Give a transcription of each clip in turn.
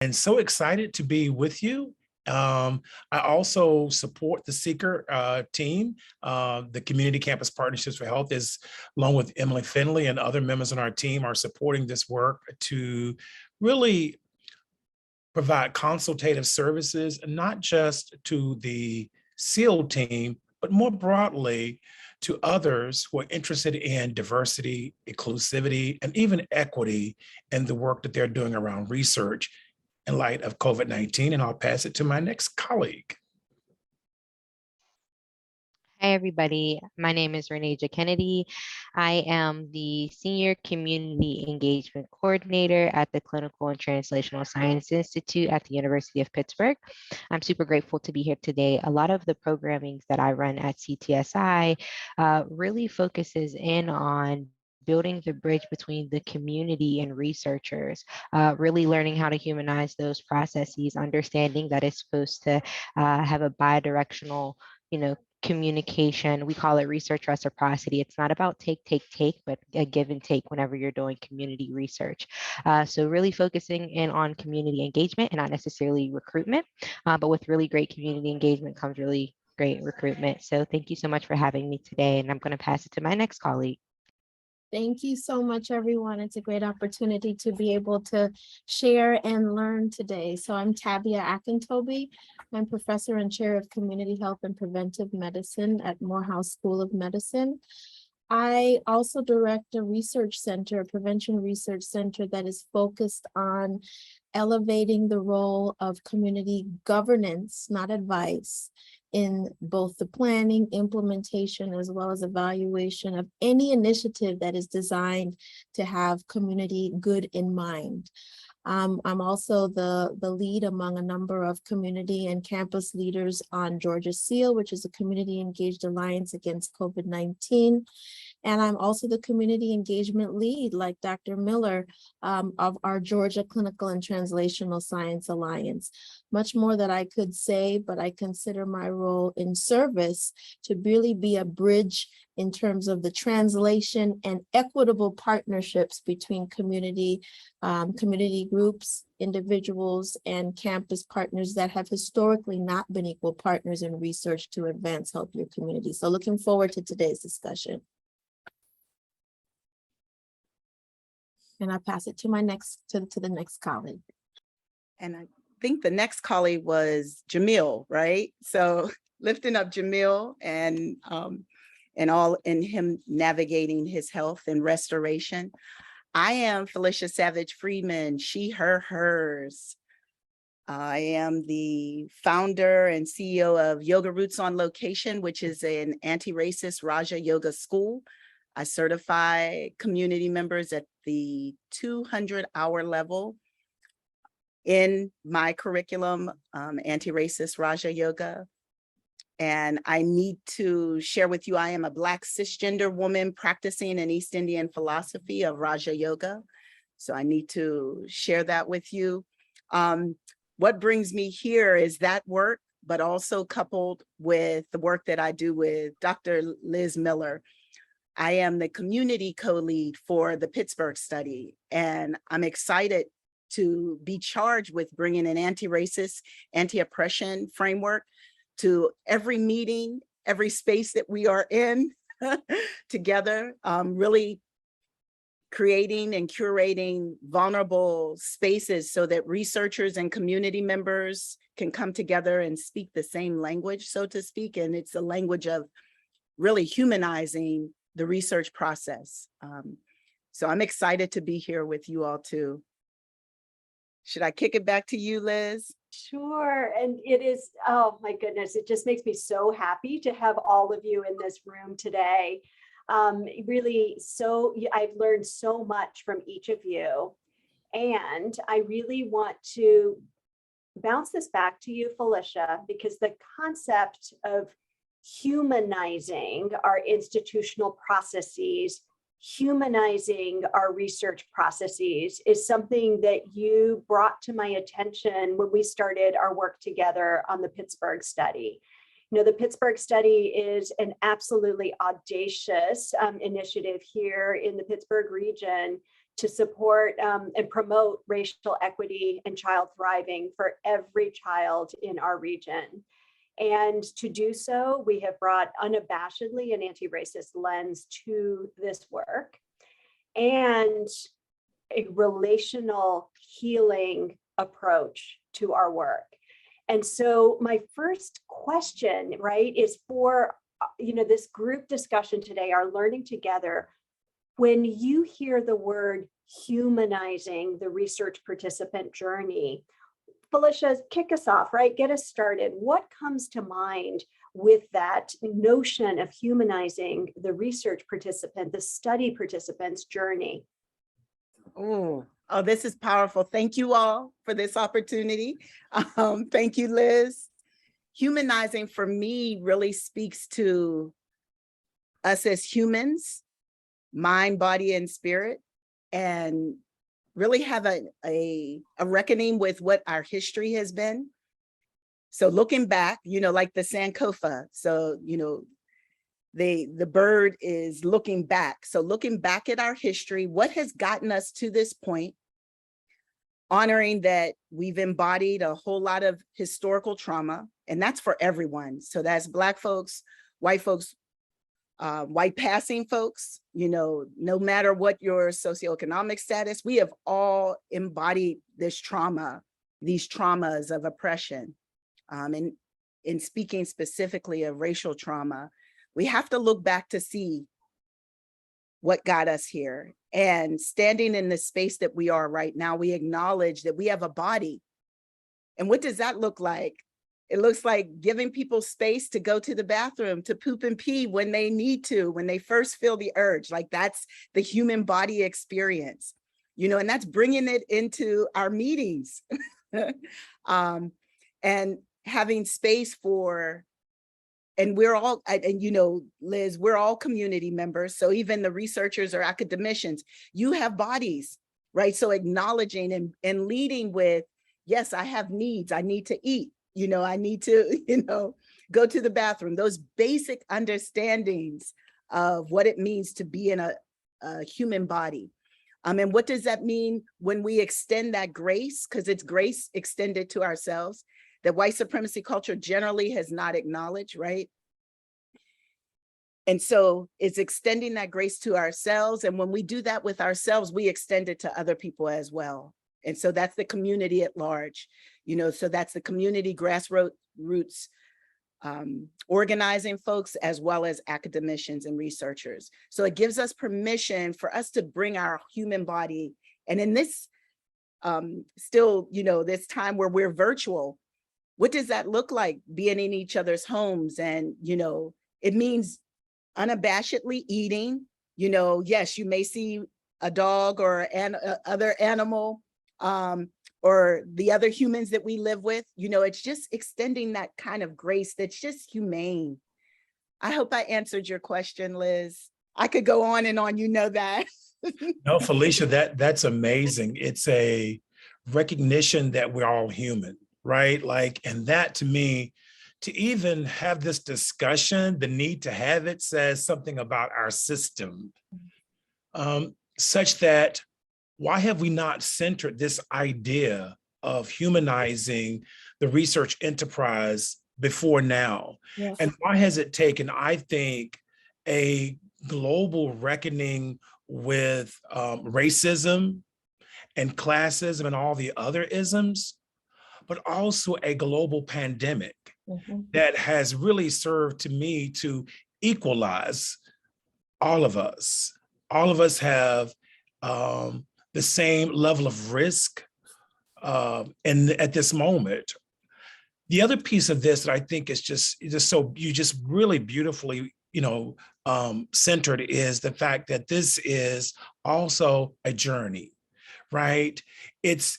and so excited to be with you. I also support the CEACR team. The Community Campus Partnerships for Health is, along with Emily Finley and other members on our team, are supporting this work to really provide consultative services, not just to the SEAL team, but more broadly to others who are interested in diversity, inclusivity, and even equity in the work that they're doing around research in light of COVID-19. And I'll pass it to my next colleague. Hi, everybody. My name is Reneja Kennedy. I am the Senior Community Engagement Coordinator at the Clinical and Translational Science Institute at the University of Pittsburgh. I'm super grateful to be here today. A lot of the programming that I run at CTSI really focuses in on building the bridge between the community and researchers, really learning how to humanize those processes, understanding that it's supposed to have a bidirectional, communication. We call it research reciprocity. It's not about take, but a give and take whenever you're doing community research. So really focusing in on community engagement and not necessarily recruitment, but with really great community engagement comes really great recruitment. So thank you so much for having me today. And I'm going to pass it to my next colleague. Thank you so much, everyone. It's a great opportunity to be able to share and learn today. So I'm Tabia Akintobi. I'm professor and chair of community health and preventive medicine at Morehouse School of Medicine. I also direct a research center, a prevention research center that is focused on elevating the role of community governance, not advice, in both the planning, implementation, as well as evaluation of any initiative that is designed to have community good in mind. I'm also the lead among a number of community and campus leaders on Georgia SEAL, which is a community engaged alliance against COVID-19. And I'm also the community engagement lead, like Dr. Miller, of our Georgia Clinical and Translational Science Alliance. Much more that I could say, but I consider my role in service to really be a bridge in terms of the translation and equitable partnerships between community groups, individuals, and campus partners that have historically not been equal partners in research to advance healthier communities. So looking forward to today's discussion. And I'll pass it to my the next colleague. And I think the next colleague was Jamil, right? So lifting up Jamil and all in him navigating his health and restoration. I am Felicia Savage Friedman, she, her, hers. I am the founder and CEO of Yoga Roots on Location, which is an anti-racist Raja Yoga school. I certify community members at the 200-hour level in my curriculum, anti-racist Raja Yoga. And I need to share with you, I am a Black cisgender woman practicing an East Indian philosophy of Raja Yoga. So I need to share that with you. What brings me here is that work, but also coupled with the work that I do with Dr. Liz Miller. I am the community co-lead for the Pittsburgh study, and I'm excited to be charged with bringing an anti-racist, anti-oppression framework to every meeting, every space that we are in together, really creating and curating vulnerable spaces so that researchers and community members can come together and speak the same language, so to speak. And it's a language of really humanizing the research process. So I'm excited to be here with you all too. Should I kick it back to you, Liz? Sure, and it is, oh my goodness, it just makes me so happy to have all of you in this room today. Really, so I've learned so much from each of you, and I really want to bounce this back to you, Felicia, because the concept of humanizing our institutional processes, humanizing our research processes is something that you brought to my attention when we started our work together on the Pittsburgh study. You know, the Pittsburgh study is an absolutely audacious initiative here in the Pittsburgh region to support and promote racial equity and child thriving for every child in our region. And to do so, we have brought unabashedly an anti-racist lens to this work and a relational healing approach to our work. And so my first question, right, is for this group discussion today, our learning together. When you hear the word humanizing the research participant journey, Felicia, kick us off, right? Get us started. What comes to mind with that notion of humanizing the research participant, the study participant's journey? Oh, this is powerful. Thank you all for this opportunity. Thank you, Liz. Humanizing for me really speaks to us as humans, mind, body, and spirit, and really have a reckoning with what our history has been. So looking back, like the Sankofa. So, the bird is looking back. So looking back at our history, what has gotten us to this point, honoring that we've embodied a whole lot of historical trauma, and that's for everyone. So that's Black folks, white passing folks, no matter what your socioeconomic status, we have all embodied this trauma, these traumas of oppression. And in speaking specifically of racial trauma, we have to look back to see what got us here. And standing in the space that we are right now, we acknowledge that we have a body. And what does that look like? It looks like giving people space to go to the bathroom, to poop and pee when they need to, when they first feel the urge. Like that's the human body experience, and that's bringing it into our meetings. And having space for, and we're all, and Liz, we're all community members. So even the researchers or academicians, you have bodies, right? So acknowledging and leading with, yes, I have needs, I need to eat. I need to, go to the bathroom, those basic understandings of what it means to be in a human body. And what does that mean when we extend that grace? Because it's grace extended to ourselves that white supremacy culture generally has not acknowledged, right? And so it's extending that grace to ourselves. And when we do that with ourselves, we extend it to other people as well. And so that's the community at large, so that's the community grassroots organizing folks, as well as academicians and researchers. So it gives us permission for us to bring our human body. And in this still, this time where we're virtual, what does that look like, being in each other's homes? And, it means unabashedly eating. Yes, you may see a dog or an other animal, or the other humans that we live with, it's just extending that kind of grace that's just humane. I hope I answered your question, Liz. I could go on and on, that. No, Felicia, that's amazing. It's a recognition that we're all human, right? And that to me, to even have this discussion, the need to have it says something about our system, such that why have we not centered this idea of humanizing the research enterprise before now? Yes. And why has it taken, I think, a global reckoning with racism and classism and all the other isms, but also a global pandemic that has really served to me to equalize all of us. All of us have the same level of risk and at this moment. The other piece of this that I think is just so you just really beautifully, centered is the fact that this is also a journey, right? It's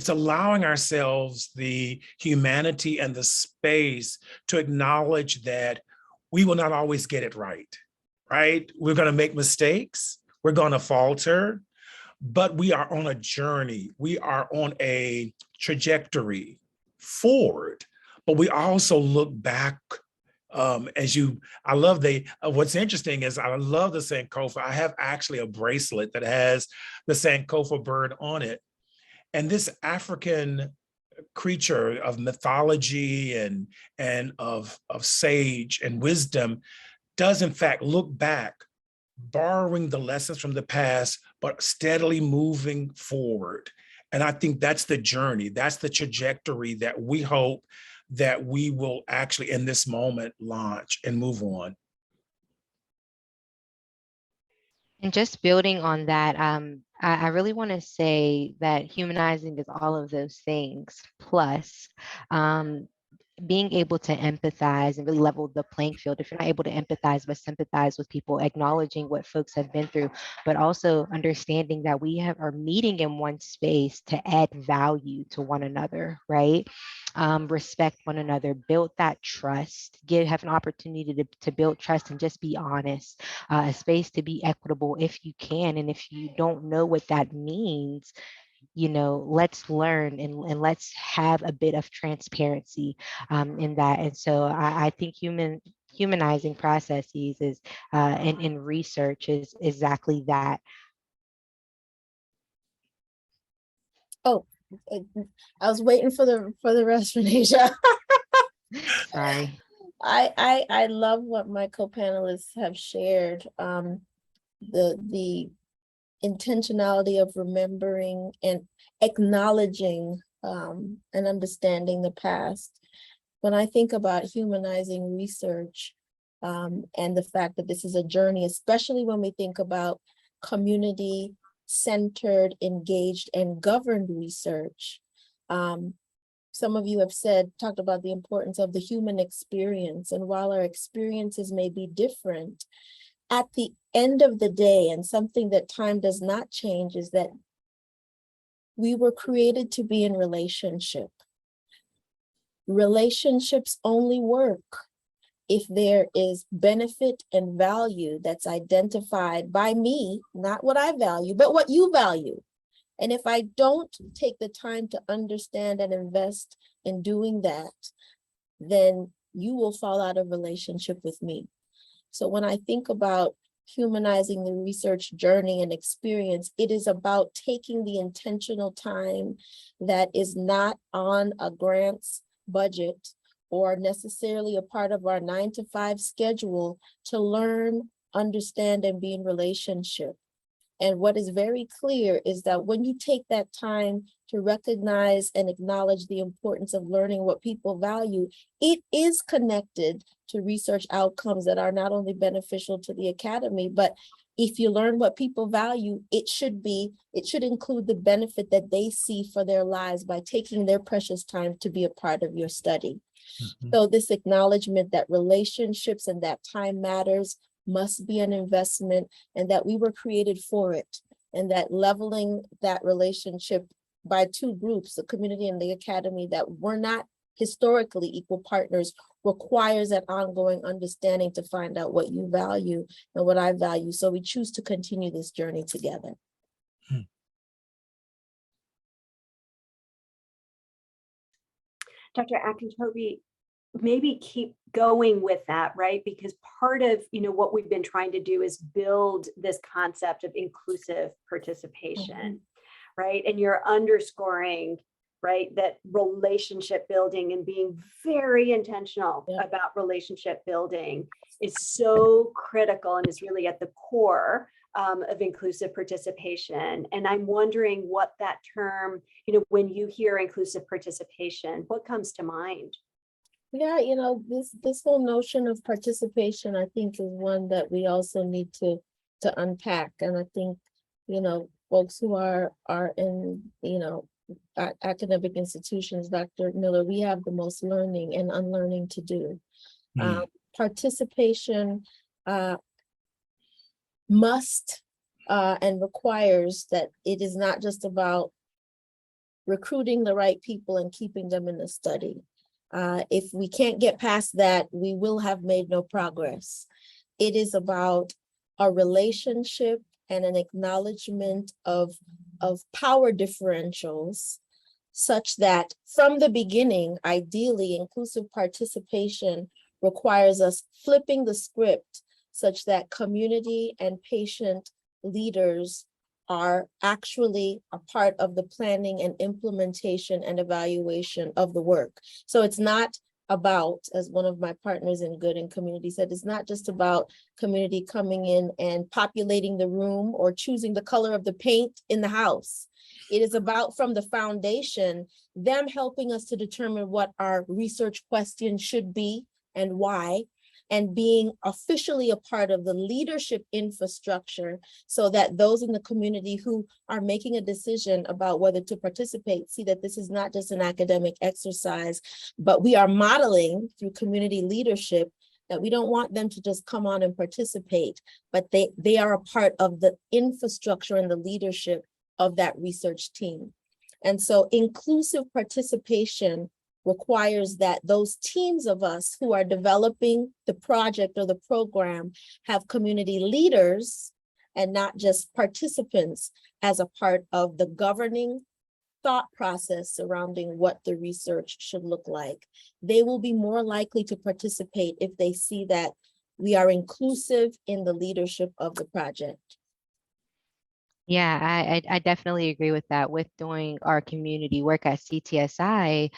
allowing ourselves the humanity and the space to acknowledge that we will not always get it right? We're going to make mistakes. We're going to falter. But we are on a journey. We are on a trajectory forward, but we also look back I love what's interesting is I love the Sankofa. I have actually a bracelet that has the Sankofa bird on it. And this African creature of mythology and of sage and wisdom does in fact look back, borrowing the lessons from the past, but steadily moving forward. And I think that's the journey, that's the trajectory that we hope that we will actually in this moment launch and move on. And just building on that, I really want to say that humanizing is all of those things, plus being able to empathize and really level the playing field. If you're not able to empathize but sympathize with people, acknowledging what folks have been through, but also understanding that we are meeting in one space to add value to one another, right? Respect one another, build that trust, have an opportunity to build trust and just be honest, a space to be equitable if you can. And if you don't know what that means, let's learn and let's have a bit of transparency in that. And so I think humanizing processes is in research is exactly that. Oh, I was waiting for the rest, Renasia. Sorry. I love what my co-panelists have shared. The intentionality of remembering and acknowledging and understanding the past. When I think about humanizing research and the fact that this is a journey, especially when we think about community-centered, engaged, and governed research, some of you have talked about the importance of the human experience. And while our experiences may be different, at the end of the day, and something that time does not change, is that we were created to be in relationship. Relationships only work if there is benefit and value that's identified by me, not what I value, but what you value. And if I don't take the time to understand and invest in doing that, then you will fall out of relationship with me. So when I think about humanizing the research journey and experience, it is about taking the intentional time that is not on a grants budget or necessarily a part of our 9-to-5 schedule to learn, understand, and be in relationship. And what is very clear is that when you take that time to recognize and acknowledge the importance of learning what people value, it is connected to research outcomes that are not only beneficial to the academy, but if you learn what people value, it should include the benefit that they see for their lives by taking their precious time to be a part of your study. Mm-hmm. So this acknowledgement that relationships and that time matters must be an investment, and that we were created for it, and that leveling that relationship by two groups, the community and the academy, that were not historically equal partners, requires that ongoing understanding to find out what you value and what I value. So we choose to continue this journey together. Dr. Akintobi, maybe keep going with that, right? Because part of what we've been trying to do is build this concept of inclusive participation, right? And you're underscoring, right, that relationship building and being very intentional about relationship building is so critical and is really at the core of inclusive participation. And I'm wondering what that term, when you hear inclusive participation, what comes to mind? Yeah, this whole notion of participation, I think, is one that we also need to unpack. And I think, folks who are in, academic institutions, Dr. Miller, we have the most learning and unlearning to do. Participation must and requires that it is not just about recruiting the right people and keeping them in the study. If we can't get past that, we will have made no progress. It is about a relationship and an acknowledgement of power differentials, such that from the beginning, ideally, inclusive participation requires us flipping the script such that community and patient leaders are actually a part of the planning and implementation and evaluation of the work. So it's not about, as one of my partners in Good and Community said, it's not just about community coming in and populating the room or choosing the color of the paint in the house. It is about, from the foundation, them helping us to determine what our research questions should be and why, and being officially a part of the leadership infrastructure so that those in the community who are making a decision about whether to participate see that this is not just an academic exercise, but we are modeling through community leadership that we don't want them to just come on and participate, but they are a part of the infrastructure and the leadership of that research team. And so inclusive participation requires that those teams of us who are developing the project or the program have community leaders and not just participants as a part of the governing thought process surrounding what the research should look like. They will be more likely to participate if they see that we are inclusive in the leadership of the project. Yeah, I definitely agree with that. With doing our community work at CTSI,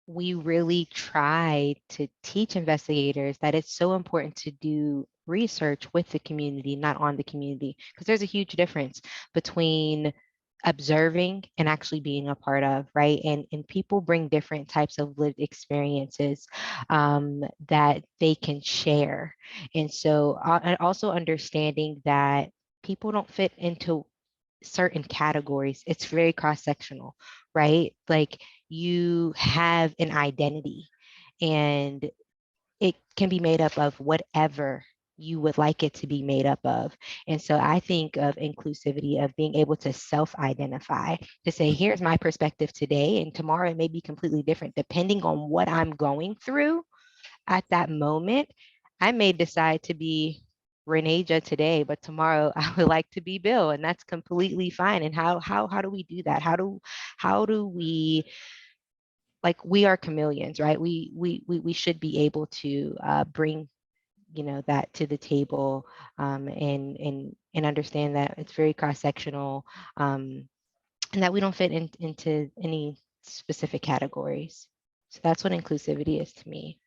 we really try to teach investigators that it's so important to do research with the community, not on the community, because there's a huge difference between observing and actually being a part of, right? And people bring different types of lived experiences that they can share. And so and also understanding that people don't fit into certain categories. It's very cross-sectional, right? Like you have an identity and it can be made up of whatever you would like it to be made up of. And so I think of inclusivity of being able to self-identify, to say, here's my perspective today, and tomorrow it may be completely different depending on what I'm going through at that moment. I may decide to be Reneja today, but tomorrow I would like to be Bill, and that's completely fine. And how do we do that? How do we, like, we are chameleons, right? We should be able to bring that to the table, and understand that it's very cross-sectional, and that we don't fit into any specific categories. So that's what inclusivity is to me.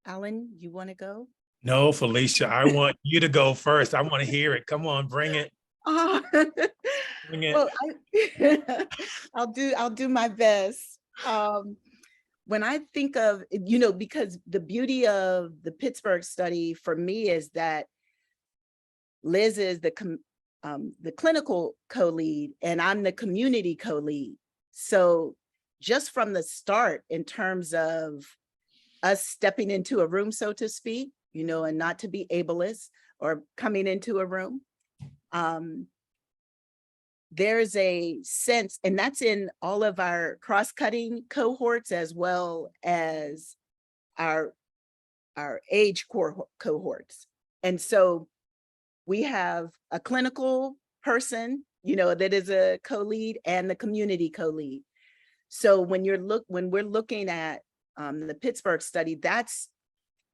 Alan, you want to go? No, Felicia, I want you to go first. I want to hear it. Come on, bring it. Oh, Bring it. well, I'll do my best. When I think of, because the beauty of the Pittsburgh study for me is that Liz is the clinical co-lead and I'm the community co-lead. So just from the start, in terms of us stepping into a room, so to speak, and not to be ableist or coming into a room, there's a sense, and that's in all of our cross-cutting cohorts as well as our age cohorts. And so we have a clinical person, that is a co-lead, and the community co-lead. So when we're looking at the Pittsburgh study, that's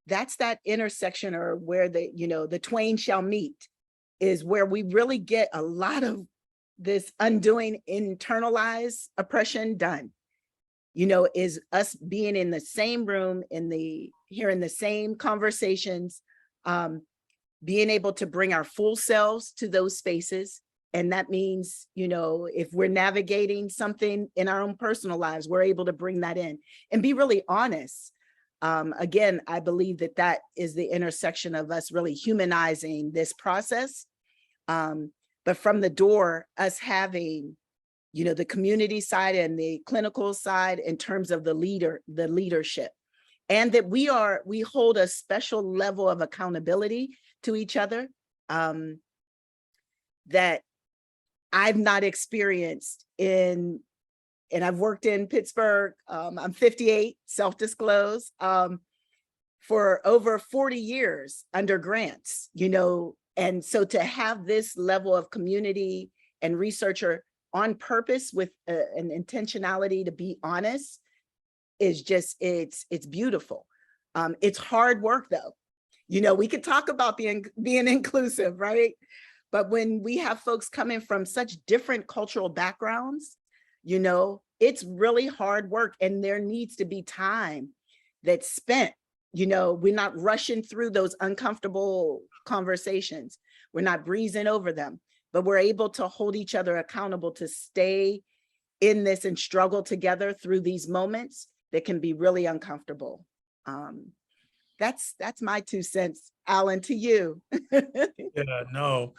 that intersection, or where the twain shall meet, is where we really get a lot of this undoing internalized oppression done, is us being in the same room, hearing the same conversations, being able to bring our full selves to those spaces. And that means, if we're navigating something in our own personal lives, we're able to bring that in and be really honest. Again, I believe that is the intersection of us really humanizing this process. But from the door, us having, the community side and the clinical side in terms of the leadership, and that we hold a special level of accountability to each other that I've not experienced and I've worked in Pittsburgh. I'm 58, self-disclose, for over 40 years under grants, and so to have this level of community and researcher on purpose with an intentionality to be honest, is just, it's beautiful. It's hard work though. You know, we could talk about being inclusive, right? But when we have folks coming from such different cultural backgrounds, you know, it's really hard work, and there needs to be time that's spent. You know, we're not rushing through those uncomfortable conversations. We're not breezing over them, but we're able to hold each other accountable to stay in this and struggle together through these moments that can be really uncomfortable. That's my 2 cents. Alan, to you. Yeah, no.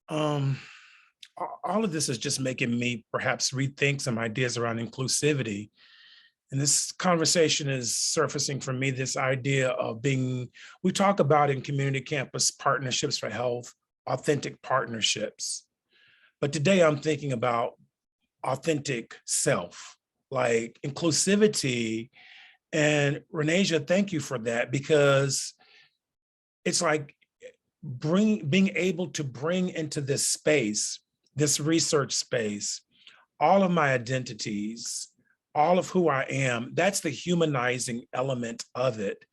All of this is just making me perhaps rethink some ideas around inclusivity. And this conversation is surfacing for me this idea of being, we talk about in community campus partnerships for health, authentic partnerships. But today I'm thinking about authentic self, like inclusivity. And Renasia, thank you for that, because it's like being able to bring into this space, this research space, all of my identities, all of who I am. That's the humanizing element of it.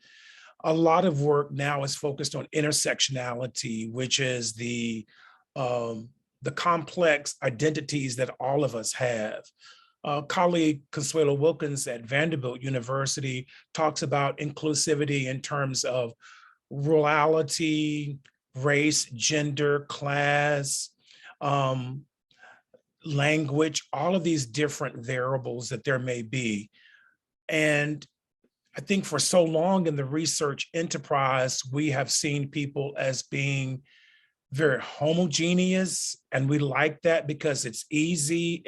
A lot of work now is focused on intersectionality, which is the complex identities that all of us have. Colleague Consuelo Wilkins at Vanderbilt University talks about inclusivity in terms of rurality, race, gender, class, language, all of these different variables that there may be. And I think for so long in the research enterprise, we have seen people as being very homogeneous, and we like that because it's easy.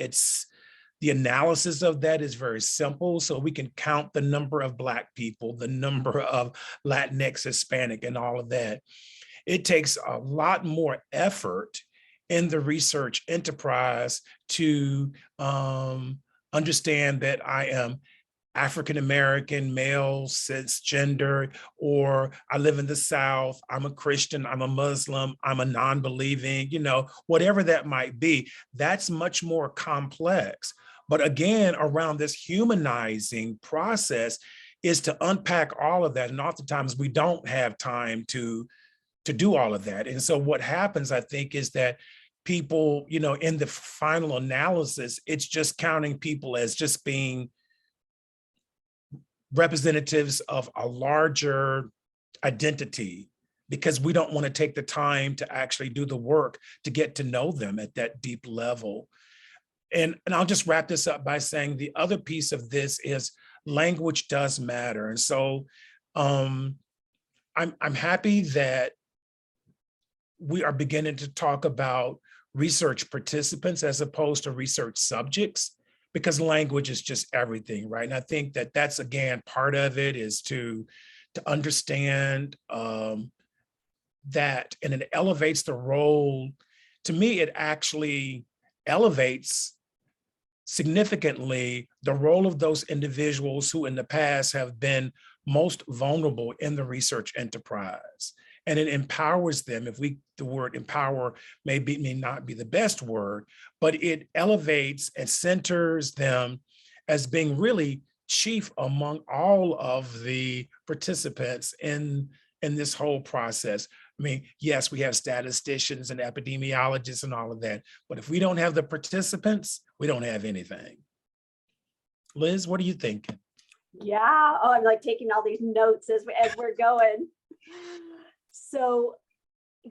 The analysis of that is very simple. So we can count the number of Black people, the number of Latinx, Hispanic, and all of that. It takes a lot more effort in the research enterprise to understand that I am African-American, male, cisgender, or I live in the South, I'm a Christian, I'm a Muslim, I'm a non-believing, you know, whatever that might be. That's much more complex. But again, around this humanizing process is to unpack all of that. And oftentimes we don't have time to do all of that. And so what happens, I think, is that people, you know, in the final analysis, it's just counting people as just being representatives of a larger identity, because we don't want to take the time to actually do the work to get to know them at that deep level. And I'll just wrap this up by saying the other piece of this is language does matter. And so I'm happy that we are beginning to talk about research participants as opposed to research subjects, because language is just everything, right? And I think that that's, again, part of it is to understand that, and it elevates the role. To me, it actually elevates significantly the role of those individuals who in the past have been most vulnerable in the research enterprise. And it empowers them. The word empower may not be the best word, but it elevates and centers them as being really chief among all of the participants in this whole process. I mean, yes, we have statisticians and epidemiologists and all of that, but if we don't have the participants, we don't have anything. Liz, what are you thinking? Yeah, oh, I'm like taking all these notes as we're going. So,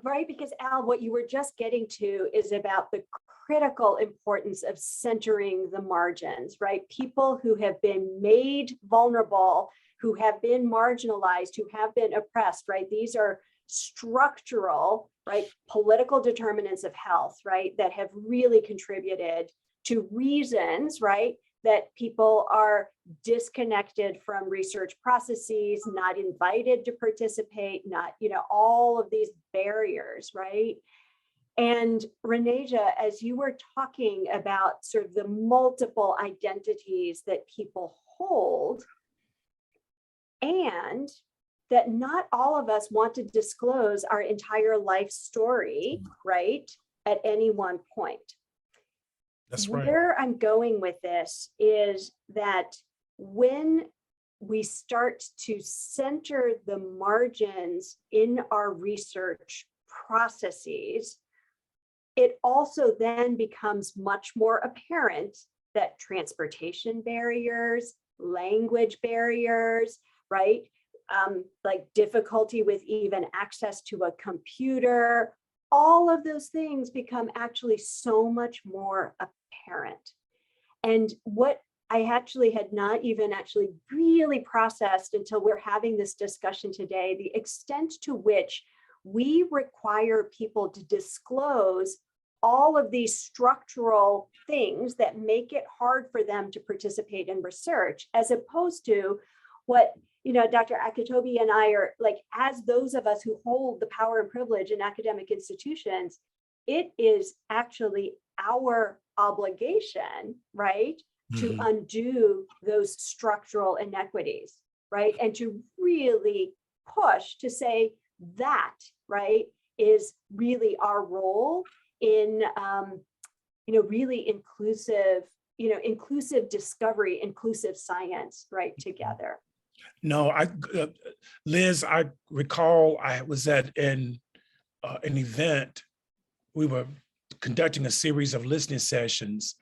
right, because Al, what you were just getting to is about the critical importance of centering the margins, right? People who have been made vulnerable, who have been marginalized, who have been oppressed, right? These are structural, right, political determinants of health, right, that have really contributed to reasons, right, that people are disconnected from research processes, not invited to participate, not, you know, all of these barriers, right? And Renasia, as you were talking about sort of the multiple identities that people hold, and that not all of us want to disclose our entire life story, right, at any one point. That's right. Where I'm going with this is that when we start to center the margins in our research processes, it also then becomes much more apparent that transportation barriers, language barriers, right? Like difficulty with even access to a computer, all of those things become actually so much more apparent. And what I actually had not even actually really processed until we're having this discussion today, the extent to which we require people to disclose all of these structural things that make it hard for them to participate in research, as opposed to what, you know, Dr. Akintobi and I are like, as those of us who hold the power and privilege in academic institutions, it is actually our obligation, right, to undo those structural inequities, right, and to really push to say that, right, is really our role in, you know, really inclusive, you know, inclusive discovery, inclusive science, right, together. No, Liz, I recall I was at an event. We were conducting a series of listening sessions,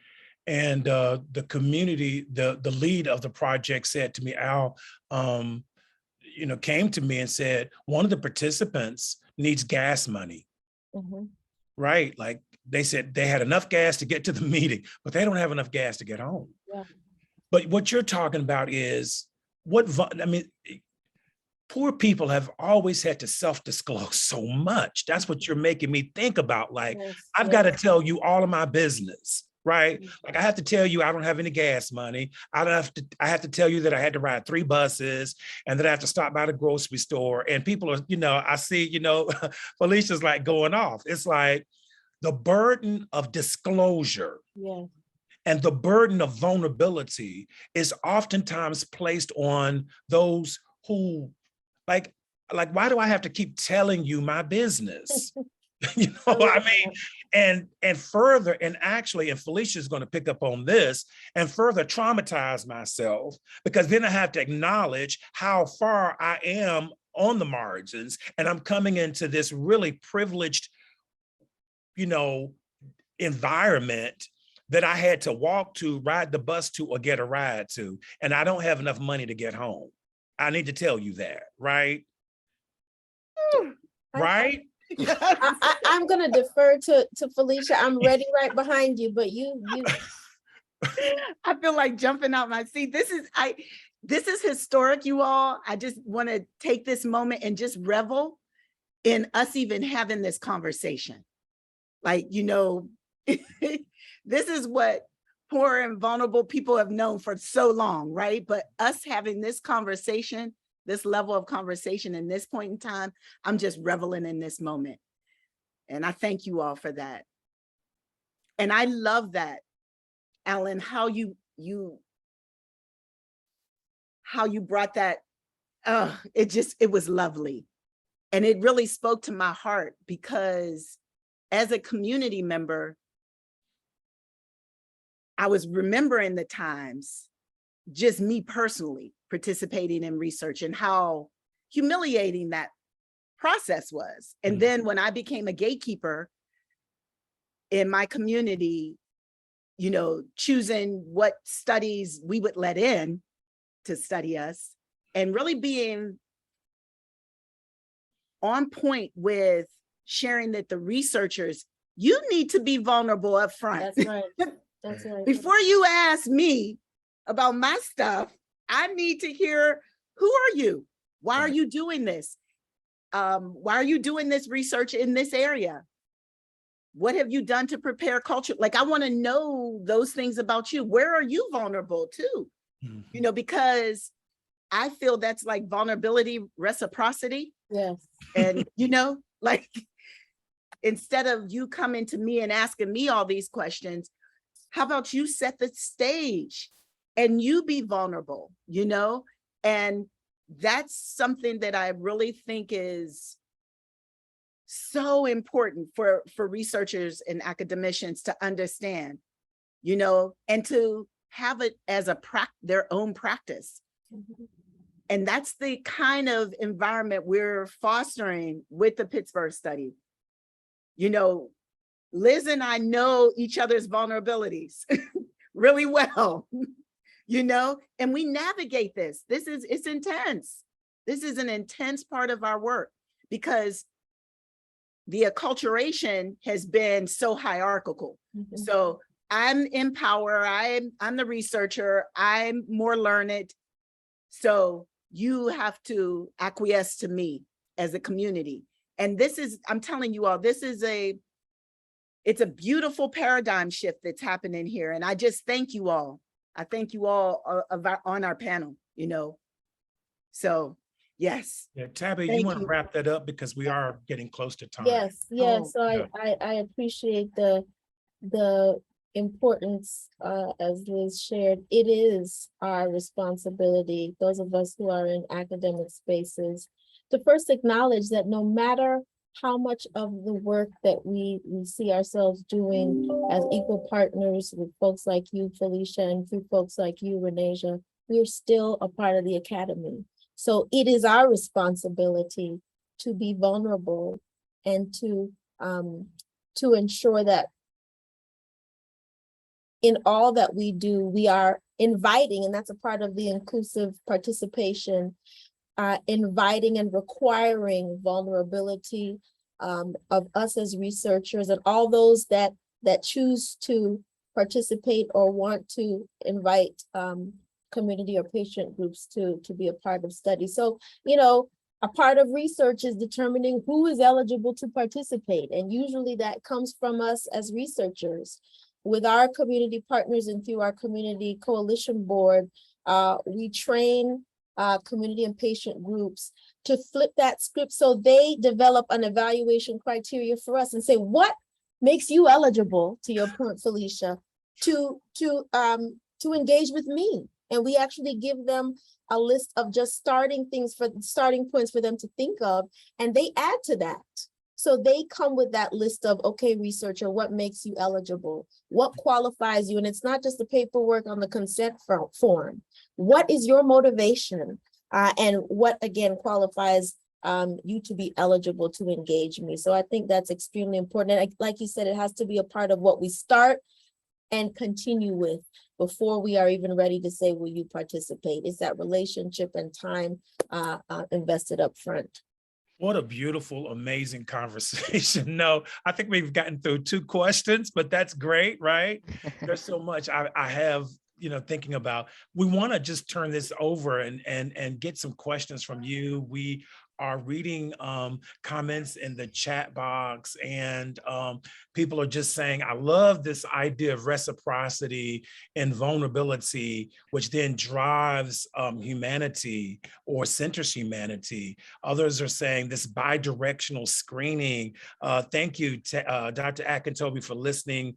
and the community, the lead of the project said to me, Al, you know, came to me and said, one of the participants needs gas money. Right? Like they said they had enough gas to get to the meeting, but they don't have enough gas to get home. Yeah. But what you're talking about is I mean, poor people have always had to self-disclose so much. That's what you're making me think about. Like, Yes, I've got to tell you all of my business, right? Like I have to tell you I don't have any gas money. I have to tell you that I had to ride 3 buses and that I have to stop by the grocery store. And people are, you know, I see, you know, Felicia's like going off. It's like the burden of disclosure. Yeah. And the burden of vulnerability is oftentimes placed on those who, like, why do I have to keep telling you my business? You know, I mean, and further, and actually, and Felicia's going to pick up on this, and further traumatize myself, because then I have to acknowledge how far I am on the margins, and I'm coming into this really privileged, you know, environment that I had to walk to, ride the bus to, or get a ride to, and I don't have enough money to get home. I need to tell you that, right? Right? I'm gonna defer to Felicia. I'm ready right behind you, but you. I feel like jumping out my seat. This is historic, you all. I just want to take this moment and just revel in us even having this conversation. Like, you know, this is what poor and vulnerable people have known for so long, right? But us having this conversation, this level of conversation in this point in time, I'm just reveling in this moment. And I thank you all for that. And I love that, Alan, how you brought that, it was lovely. And it really spoke to my heart, because as a community member, I was remembering the times, just me personally participating in research, and how humiliating that process was. And then when I became a gatekeeper in my community, you know, choosing what studies we would let in to study us, and really being on point with sharing that the researchers, you need to be vulnerable up front. That's right. That's right. Before you ask me about my stuff, I need to hear, who are you? Why are you doing this? Why are you doing this research in this area? What have you done to prepare culture? Like, I want to know those things about you. Where are you vulnerable too? You know, because I feel that's like vulnerability reciprocity. Yes. And, you know, like, instead of you coming to me and asking me all these questions, how about you set the stage and you be vulnerable, you know? And that's something that I really think is so important for researchers and academicians to understand, you know, and to have it as their own practice. And that's the kind of environment we're fostering with the Pittsburgh study. You know, Liz and I know each other's vulnerabilities really well, you know, and we navigate this. It's intense. This is an intense part of our work because the acculturation has been so hierarchical. So I'm in power, I'm the researcher, I'm more learned. So you have to acquiesce to me as a community. And this is, I'm telling you all, it's a beautiful paradigm shift that's happening here. And I just thank you all. I thank you all on our panel, you know. So, yes. Yeah, Tabby, you Thank want to you. wrap that up because we are getting close to time. Yes, yes. So yeah. I appreciate the importance, as Liz shared. It is our responsibility, those of us who are in academic spaces, to first acknowledge that no matter how much of the work that we see ourselves doing as equal partners with folks like you, Felicia, and through folks like you, Renasia, we're still a part of the academy. So it is our responsibility to be vulnerable and to ensure that in all that we do, we are inviting, and that's a part of the inclusive participation, inviting and requiring vulnerability of us as researchers and all those that choose to participate or want to invite community or patient groups to be a part of studies. So, you know, a part of research is determining who is eligible to participate. And usually that comes from us as researchers. With our community partners and through our community coalition board, we train community and patient groups to flip that script so they develop an evaluation criteria for us and say, what makes you eligible, to your point, Felicia, to engage with me? And we actually give them a list of just starting points for them to think of, and they add to that. So they come with that list of, okay, researcher, what makes you eligible? What qualifies you? And it's not just the paperwork on the consent form. What is your motivation? And what, again, qualifies you to be eligible to engage me? So I think that's extremely important. And like you said, it has to be a part of what we start and continue with before we are even ready to say, will you participate? It's that relationship and time invested up front. What a beautiful, amazing conversation. No, I think we've gotten through 2 questions, but that's great, right? There's so much I have, you know, thinking about. We want to just turn this over and get some questions from you. We are reading comments in the chat box, and people are just saying, I love this idea of reciprocity and vulnerability, which then drives humanity or centers humanity. Others are saying this bi-directional screening. Thank you, Dr. Akintobi, for lifting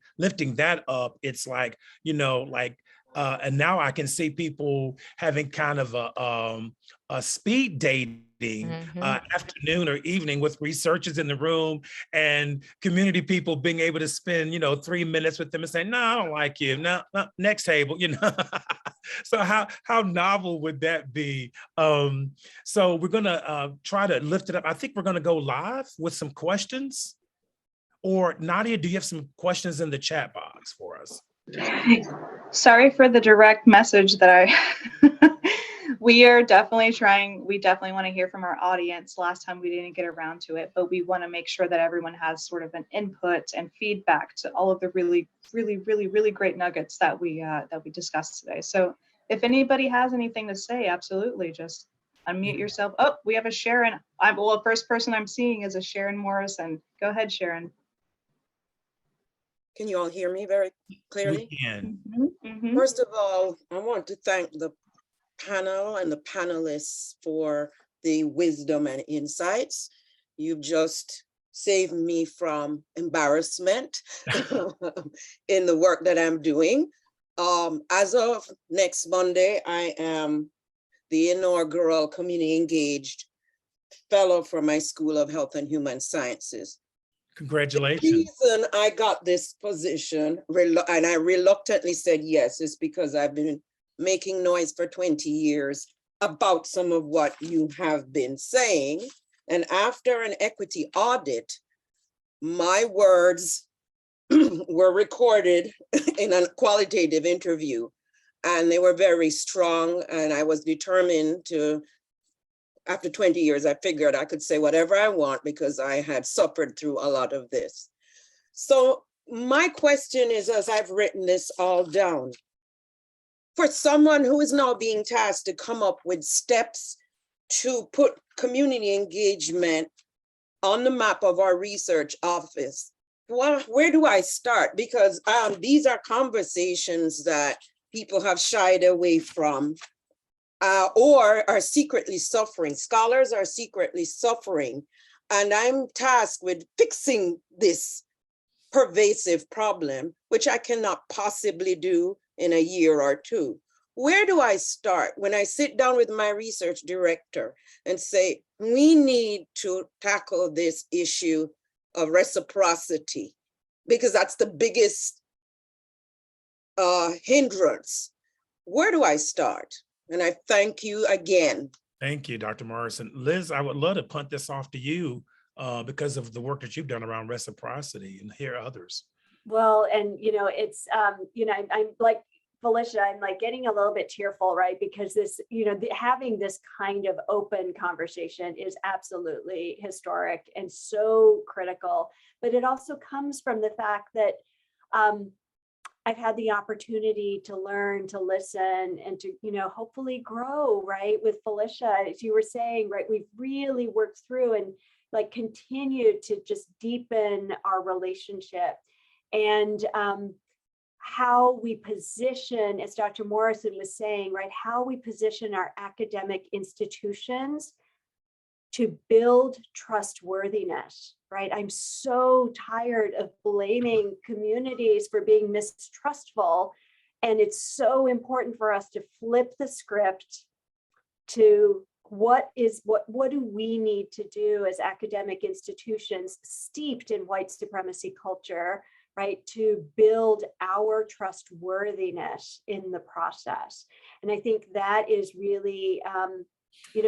that up. It's like, you know, like, and now I can see people having kind of a speed dating afternoon or evening with researchers in the room and community people being able to spend, you know, 3 minutes with them and say, no, I don't like you. No, next table, you know. So how novel would that be? So we're gonna try to lift it up. I think we're gonna go live with some questions. Or Nadia, do you have some questions in the chat box for us? Sorry for the direct message that we are definitely trying. We definitely want to hear from our audience. Last time we didn't get around to it, but we want to make sure that everyone has sort of an input and feedback to all of the really great nuggets that we discussed today. So if anybody has anything to say, absolutely just unmute yourself. Oh, we have a Sharon. Well, the first person I'm seeing is a Sharon Morrison. Go ahead, Sharon. Can you all hear me very clearly? We can. First of all, I want to thank the panel and the panelists for the wisdom and insights. You've just saved me from embarrassment in the work that I'm doing. As of next Monday, I am the inaugural community engaged fellow for my School of Health and Human Sciences. Congratulations. Reason I got this position, and I reluctantly said yes, is because I've been making noise for 20 years about some of what you have been saying. And after an equity audit, my words were recorded in a qualitative interview, and they were very strong. And I was determined to, after 20 years, I figured I could say whatever I want because I had suffered through a lot of this. So my question is, as I've written this all down, for someone who is now being tasked to come up with steps to put community engagement on the map of our research office, well, where do I start? Because these are conversations that people have shied away from or are secretly suffering. Scholars are secretly suffering. And I'm tasked with fixing this pervasive problem, which I cannot possibly do in a year or two. Where do I start when I sit down with my research director and say, we need to tackle this issue of reciprocity, because that's the biggest hindrance? Where do I start? And I thank you again. Thank you, Dr. Morrison. Liz, I would love to punt this off to you because of the work that you've done around reciprocity, and hear others. Well, and it's I'm like Felicia, I'm like getting a little bit tearful, right? Because this, having this kind of open conversation is absolutely historic and so critical. But it also comes from the fact that I've had the opportunity to learn, to listen, and to, hopefully grow, right? With Felicia, as you were saying, right? We've really worked through and like continued to just deepen our relationship. And how we position, as Dr. Morrison was saying, right, how we position our academic institutions to build trustworthiness, right? I'm so tired of blaming communities for being mistrustful. And it's so important for us to flip the script to what do we need to do as academic institutions steeped in white supremacy culture, right, to build our trustworthiness in the process. And I think that is really,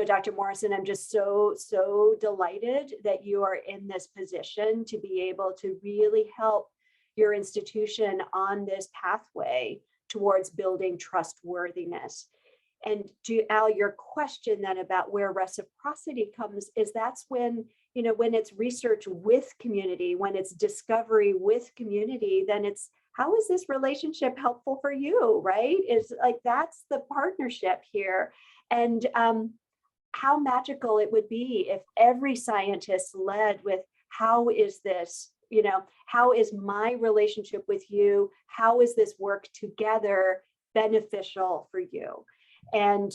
Dr. Morrison, I'm just so delighted that you are in this position to be able to really help your institution on this pathway towards building trustworthiness. And to Al, your question then about where reciprocity comes is that's when, when it's research with community, when it's discovery with community, then it's, how is this relationship helpful for you, right? Is like, that's the partnership here. And how magical it would be if every scientist led with, how is this, how is my relationship with you? How is this work together beneficial for you? And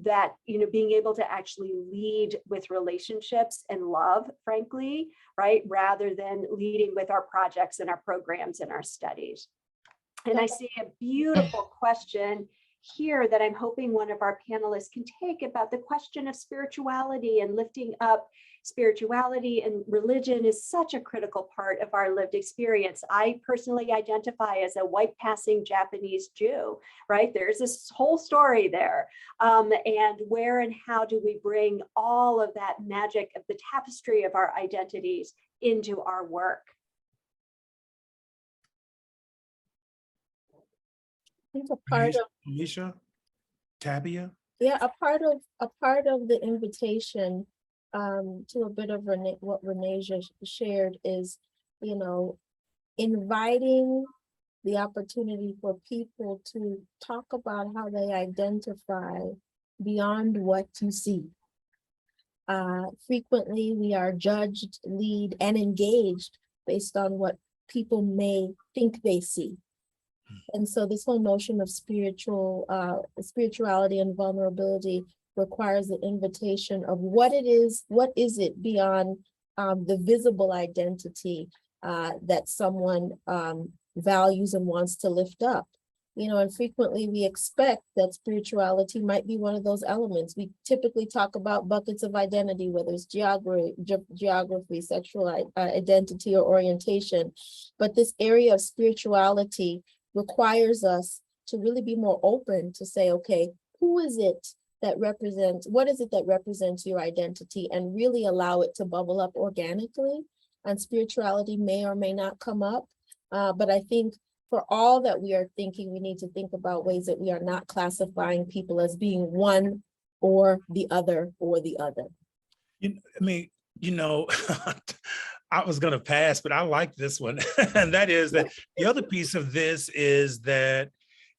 that, being able to actually lead with relationships and love, frankly, right, rather than leading with our projects and our programs and our studies. And I see a beautiful question here that I'm hoping one of our panelists can take about the question of spirituality and lifting up spirituality and religion is such a critical part of our lived experience. I personally identify as a white passing Japanese Jew, right? There's this whole story there. And where and how do we bring all of that magic of the tapestry of our identities into our work? I think a part of Alicia, Tabia? Yeah, a part of the invitation to a bit of what Renee shared is, inviting the opportunity for people to talk about how they identify beyond what you see. Frequently, we are judged, lead, and engaged based on what people may think they see. And so this whole notion of spirituality and vulnerability requires the invitation of what is it beyond the visible identity that someone values and wants to lift up. And frequently we expect that spirituality might be one of those elements. We typically talk about buckets of identity, whether it's geography, sexual identity, or orientation. But this area of spirituality requires us to really be more open to say, okay, who is it that represents, what is it that represents your identity, and really allow it to bubble up organically. And spirituality may or may not come up. But I think for all that we are thinking, we need to think about ways that we are not classifying people as being one or the other or the other. I was going to pass, but I like this one. And that is that the other piece of this is that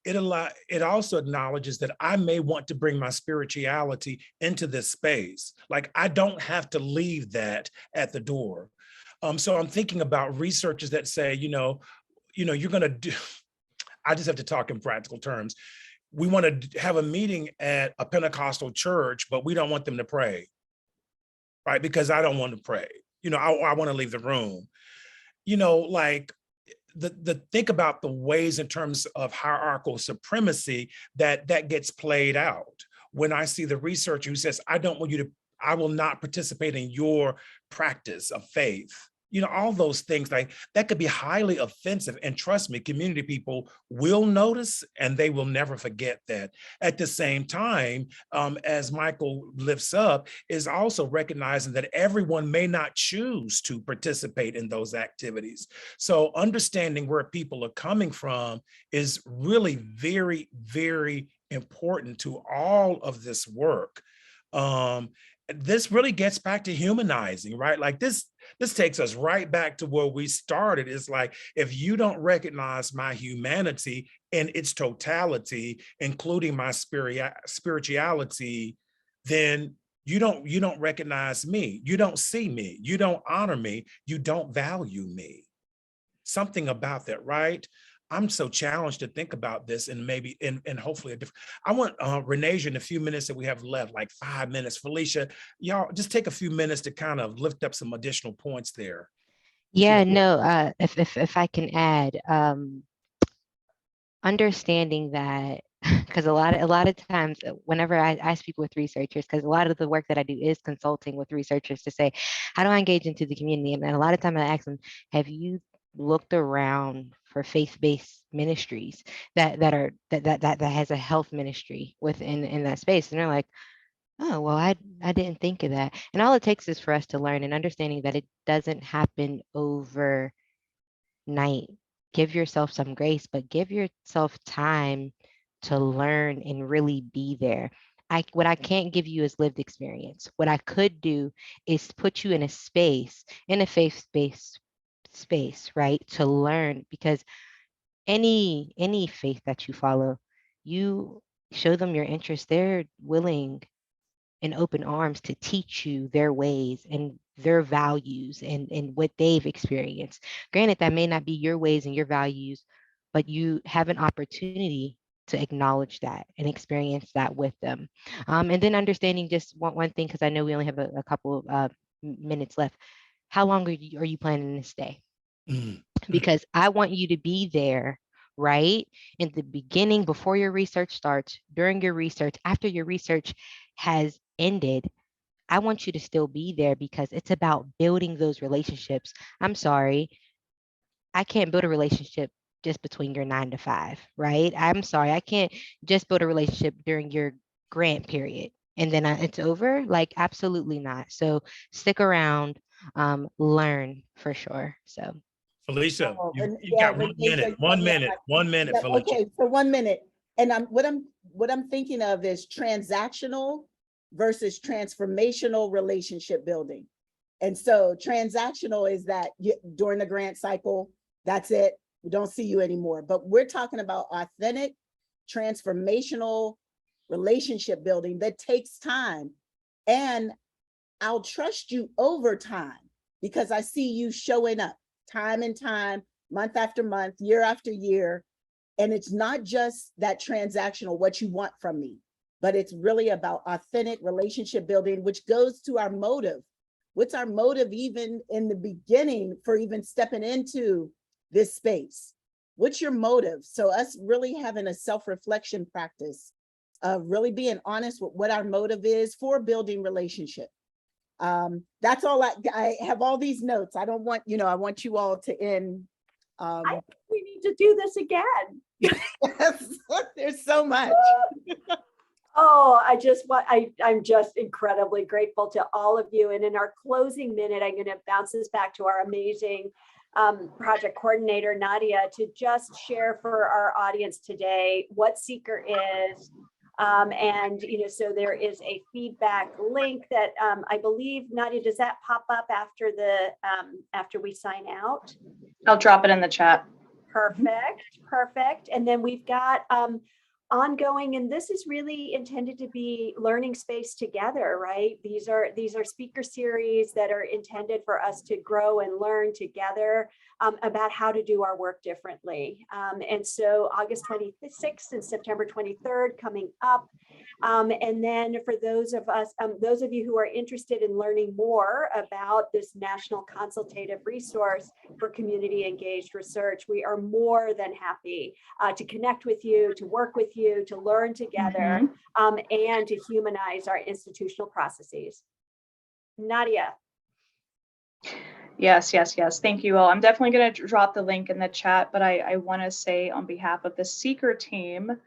it also acknowledges that I may want to bring my spirituality into this space. Like, I don't have to leave that at the door. So I'm thinking about researchers that say, you're going to do, I just have to talk in practical terms. We want to have a meeting at a Pentecostal church, but we don't want them to pray, right? Because I don't want to pray. I want to leave the room. Like the think about the ways in terms of hierarchical supremacy that gets played out. When I see the researcher who says, I will not participate in your practice of faith. All those things, like that could be highly offensive. And trust me, community people will notice and they will never forget that. At the same time, as Michael lifts up, is also recognizing that everyone may not choose to participate in those activities. So understanding where people are coming from is really very, very important to all of this work. This really gets back to humanizing, right? Like this takes us right back to where we started. It's like, if you don't recognize my humanity in its totality, including my spirituality, then you don't recognize me. You don't see me. You don't honor me. You don't value me. Something about that, right? I'm so challenged to think about this, and maybe and hopefully a different. I want Renee, in the few minutes that we have left, like 5 minutes. Felicia, y'all just take a few minutes to kind of lift up some additional points there. Yeah, no, if I can add, understanding that, because a lot of times whenever I speak with researchers, because a lot of the work that I do is consulting with researchers to say, how do I engage into the community? And a lot of time I ask them, have you looked around for faith-based ministries that has a health ministry within that space? And they're like, oh, well, I didn't think of that. And all it takes is for us to learn and understanding that it doesn't happen overnight. Give yourself some grace, but give yourself time to learn and really be there. What I can't give you is lived experience. What I could do is put you in a space, in a faith-based space, right, to learn, because any faith that you follow, you show them your interest, they're willing and open arms to teach you their ways and their values and what they've experienced. Granted, that may not be your ways and your values, but you have an opportunity to acknowledge that and experience that with them. And then understanding just one thing, because I know we only have a couple of minutes left. How long are you planning to stay? Because I want you to be there, right? In the beginning, before your research starts, during your research, after your research has ended. I want you to still be there, because it's about building those relationships. I'm sorry, I can't build a relationship just between your 9 to 5, right? I'm sorry, I can't just build a relationship during your grant period and then it's over. Like, absolutely not. So stick around, learn for sure. So Felicia, Oh, you got 1 minute. 1 minute. 1 minute, Yeah, Felicia. okay, for 1 minute. And what I'm thinking of is transactional versus transformational relationship building. And so transactional is that during the grant cycle, that's it. We don't see you anymore. But we're talking about authentic, transformational relationship building that takes time. And I'll trust you over time because I see you showing up time and time, month after month, year after year. And it's not just that transactional, what you want from me, but it's really about authentic relationship building, which goes to our motive. What's our motive even in the beginning for even stepping into this space? What's your motive? So us really having a self-reflection practice of really being honest with what our motive is for building relationship. That's all I have all these notes. I don't want, I want you all to end. I think we need to do this again. Yes, there's so much. Oh, I'm just incredibly grateful to all of you. And in our closing minute, I'm going to bounce this back to our amazing project coordinator, Nadia, to just share for our audience today what CEACR is. And, so there is a feedback link that I believe, Nadia, does that pop up after after we sign out? I'll drop it in the chat. Perfect. And then we've got ongoing, and this is really intended to be learning space together, right? These are speaker series that are intended for us to grow and learn together about how to do our work differently. And so August 26th and September 23rd coming up. And then for those of you who are interested in learning more about this national consultative resource for community engaged research, we are more than happy to connect with you, to work with you, to learn together, and to humanize our institutional processes. Nadia. Yes. Thank you all. I'm definitely going to drop the link in the chat, but I want to say on behalf of the CEACR team,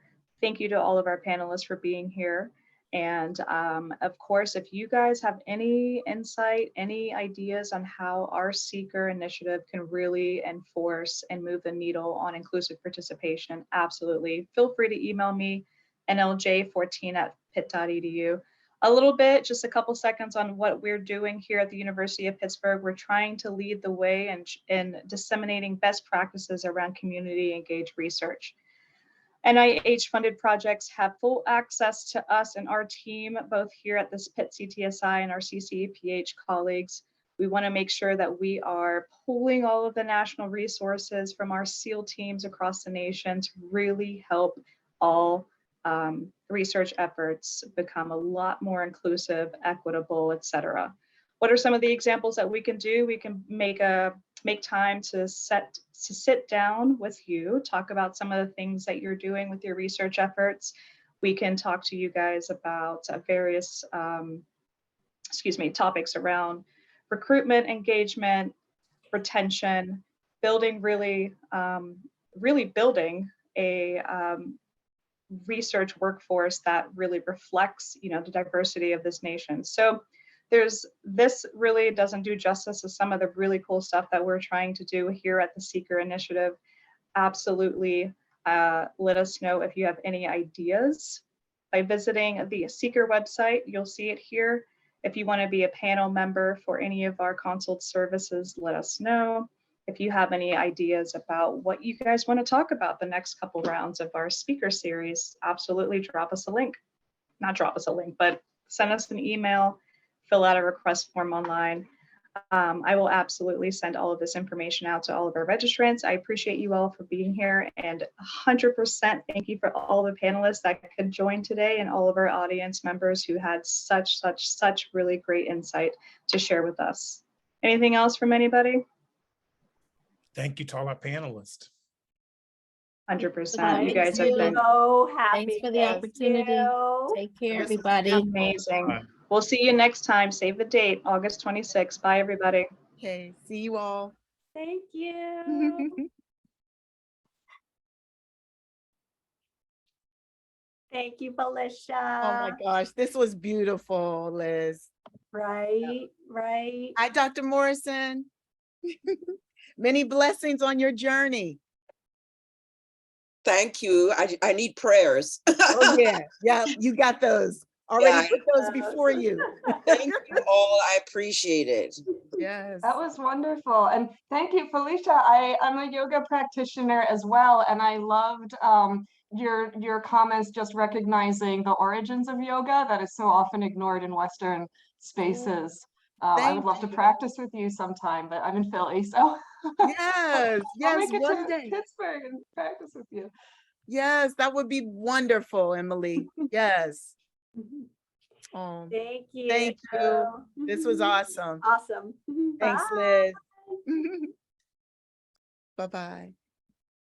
thank you to all of our panelists for being here. And of course, if you guys have any insight, any ideas on how our CEACR initiative can really enforce and move the needle on inclusive participation, absolutely. Feel free to email me, nlj14@pitt.edu. A little bit, just a couple seconds on what we're doing here at the University of Pittsburgh. We're trying to lead the way in disseminating best practices around community engaged research. NIH-funded projects have full access to us and our team, both here at this Pitt CTSI and our CCPH colleagues. We want to make sure that we are pulling all of the national resources from our SEAL teams across the nation to really help all research efforts become a lot more inclusive, equitable, etc. What are some of the examples that we can do? We can make time to sit down with you, talk about some of the things that you're doing with your research efforts. We can talk to you guys about various topics around recruitment, engagement, retention, building really building a research workforce that really reflects, the diversity of this nation. So this really doesn't do justice to some of the really cool stuff that we're trying to do here at the CEACR initiative. Absolutely, let us know if you have any ideas by visiting the CEACR website. You'll see it here. If you want to be a panel member for any of our consult services, let us know. If you have any ideas about what you guys want to talk about the next couple rounds of our speaker series, absolutely drop us a link. Not drop us a link, but send us an email, fill out a request form online. I will absolutely send all of this information out to all of our registrants. I appreciate you all for being here, and 100% thank you for all the panelists that could join today and all of our audience members who had such really great insight to share with us. Anything else from anybody? Thank you to all our panelists. 100%. You guys have been so happy. Thanks for the opportunity. Take care, everybody. amazing. We'll see you next time. Save the date, August 26th. Bye, everybody. Okay, see you all. Thank you. Thank you, Felicia. Oh my gosh, this was beautiful, Liz. Right. Hi, Dr. Morrison. Many blessings on your journey. Thank you. I need prayers. Oh yeah, you got those. Already put those before you. Thank you all. I appreciate it. Yes. That was wonderful. And thank you, Felicia. I'm a yoga practitioner as well. And I loved your comments just recognizing the origins of yoga that is so often ignored in Western spaces. I would love to practice with you sometime, but I'm in Philly, so Yes, I'll make it one to day. Pittsburgh and practice with you. Yes, that would be wonderful, Emily. Yes. Thank you. Thank you. This was awesome. Awesome. Thanks, Bye. Liz. Bye-bye.